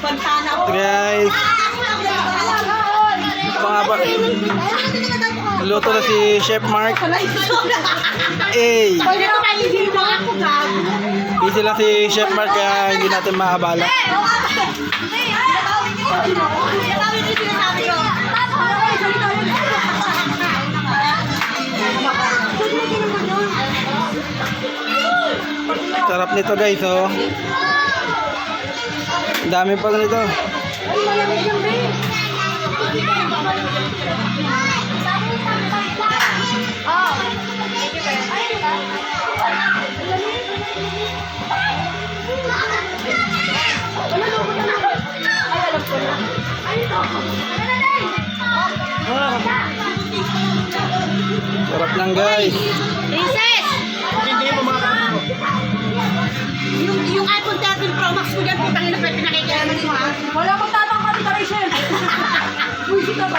Guys, luto na si Chef Mark. Busy lang si Chef Mark kaya hindi natin maabala. Sarap nito guys, oh. Dami pa nito. Sarap lang guys. Princess! Yung iPhone 13 Pro Max ko dyan, putang ina, pwede pinakikailaman mo ha? Wala kang tatang kami ka rin, Chef. Buisit ka ba?